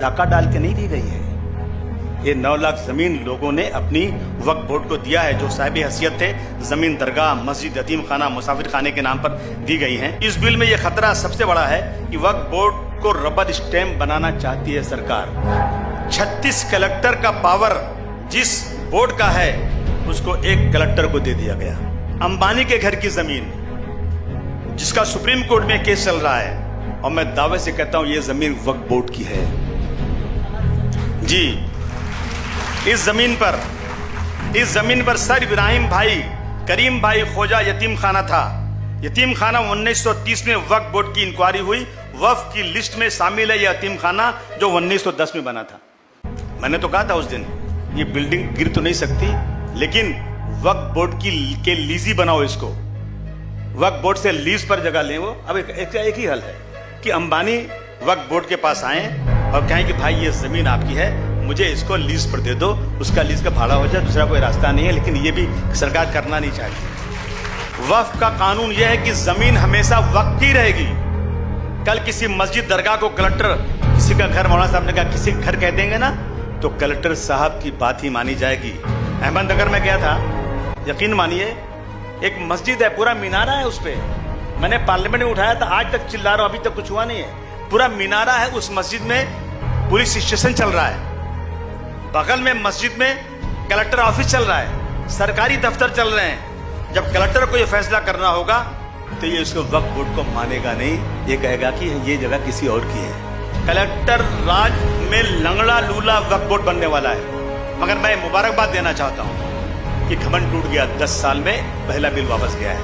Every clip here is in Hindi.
डाका डाल के नहीं दी गई है। ये 9 लाख जमीन लोगों ने अपनी वक्फ बोर्ड को दिया है, जो साहिब हैसियत थे। जमीन दरगाह, मस्जिद, यतीम खाना, मुसाफिर खाने के नाम पर दी गई हैं। इस बिल में यह खतरा सबसे बड़ा है कि वक्फ बोर्ड को रबर स्टैंप बनाना चाहती है सरकार। 36 कलेक्टर का पावर जिस बोर्ड का है, उसको एक कलेक्टर को दे दिया गया। अंबानी के घर की जमीन, जिसका सुप्रीम कोर्ट में केस चल रहा है, और मैं दावे से कहता हूं यह जमीन वक्फ बोर्ड की है। जी, इस जमीन पर सर इब्राहिम भाई, करीम भाई खोजा यतीम खाना था। यतीम खाना 1930 में वक्फ बोर्ड की इंक्वायरी हुई, वक्फ की लिस्ट में शामिल है यह यतीम खाना, जो 1910 में बना था। मैंने तो कहा था उस दिन, ये बिल्डिंग गिर तो नहीं सकती, लेकिन वक्फ बोर्ड के लीजी बनाओ इसको। वक्फ बोर्ड से लीज पर जगह लें। वो अब एक ही हल है कि अंबानी वक्फ बोर्ड के पास आए और कहें कि भाई ये जमीन आपकी है, मुझे इसको लीज पर दे दो, उसका लीज का भाड़ा हो जाए, दूसरा कोई रास्ता नहीं है। लेकिन ये भी सरकार करना नहीं चाहती। वक्फ का कानून यह है कि जमीन हमेशा वक्फ की रहेगी। कल किसी मस्जिद, दरगाह को कलेक्टर, किसी का घर, मौलाना साहब ने कहा किसी का घर कह देंगे ना, तो कलेक्टर साहब की बात ही मानी जाएगी। अहमदनगर में गया था, यकीन मानिए, एक मस्जिद है, पूरा मीनारा है उस पर। मैंने पार्लियामेंट में उठाया था, आज तक चिल्ला रहा हूं, अभी तक कुछ हुआ नहीं है। पूरा मीनारा है, उस मस्जिद में पुलिस स्टेशन चल रहा है, बगल में मस्जिद में कलेक्टर ऑफिस चल रहा है, सरकारी दफ्तर चल रहे हैं। जब कलेक्टर को यह फैसला करना होगा तो ये उसको वक्फ बोर्ड को मानेगा नहीं, ये कहेगा कि ये जगह किसी और की है। कलेक्टर राज में लंगड़ा लूला वक्फ बोर्ड बनने वाला है। मगर मैं मुबारकबाद देना चाहता हूं कि घमंड टूट गया। 10 साल में पहला बिल वापस गया है।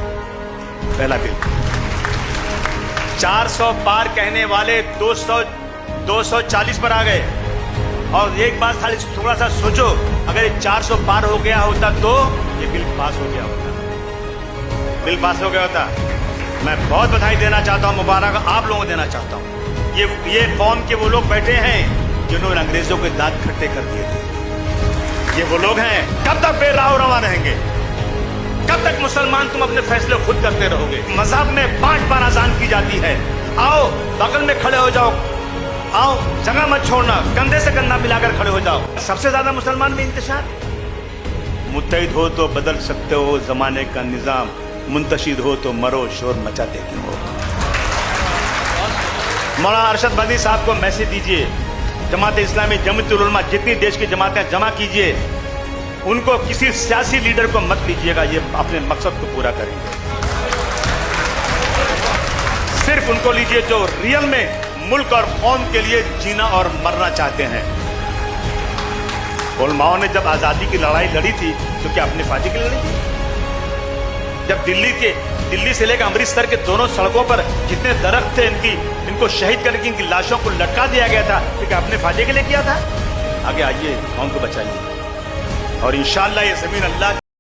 पहला बिल 400 पार कहने वाले 240 पर आ गए। और एक बात खाली थोड़ा सा सोचो, अगर 400 पार हो गया होता तो ये बिल पास हो गया होता। बिल पास हो गया होता। मैं बहुत बधाई देना चाहता हूं, मुबारक आप लोगों को देना चाहता हूं। ये कौम के वो लोग बैठे हैं जिन्होंने अंग्रेजों के दांत खट्टे कर दिए थे। ये वो लोग हैं। कब तक बेराह रवा रहेंगे? कब तक मुसलमान तुम अपने फैसले खुद करते रहोगे? मजहब में 5 बार अजान की जाती है। आओ बगल में खड़े हो जाओ, आओ जगह मत छोड़ना, कंधे से कंधा मिलाकर खड़े हो जाओ। सबसे ज्यादा मुसलमान में इंतशार। मुत्तहिद हो तो बदल सकते हो जमाने का निजाम, मुंतशिर हो तो मरो शोर मचाते क्यों हो। मौलाना अरशद बंदी साहब को मैसेज दीजिए, जमात इस्लामी, जमीयतुल उलमा, जितनी देश की जमातें जमा कीजिए, उनको किसी सियासी लीडर को मत लीजिएगा, ये अपने मकसद को पूरा करेंगे। सिर्फ उनको लीजिए जो रियल में मुल्क और कौम के लिए जीना और मरना चाहते हैं। उलमाओं ने जब आजादी की लड़ाई लड़ी थी तो क्या अपने फायदे के लिए लड़ी थी? जब दिल्ली से लेकर अमृतसर के दोनों सड़कों पर जितने दरख्त थे, इनको शहीद करके इनकी लाशों को लटका दिया गया था, तो क्या अपने फायदे के लिए किया था? आगे आइए, कौम को बचाइए, और इंशाअल्लाह ये जमीन अल्लाह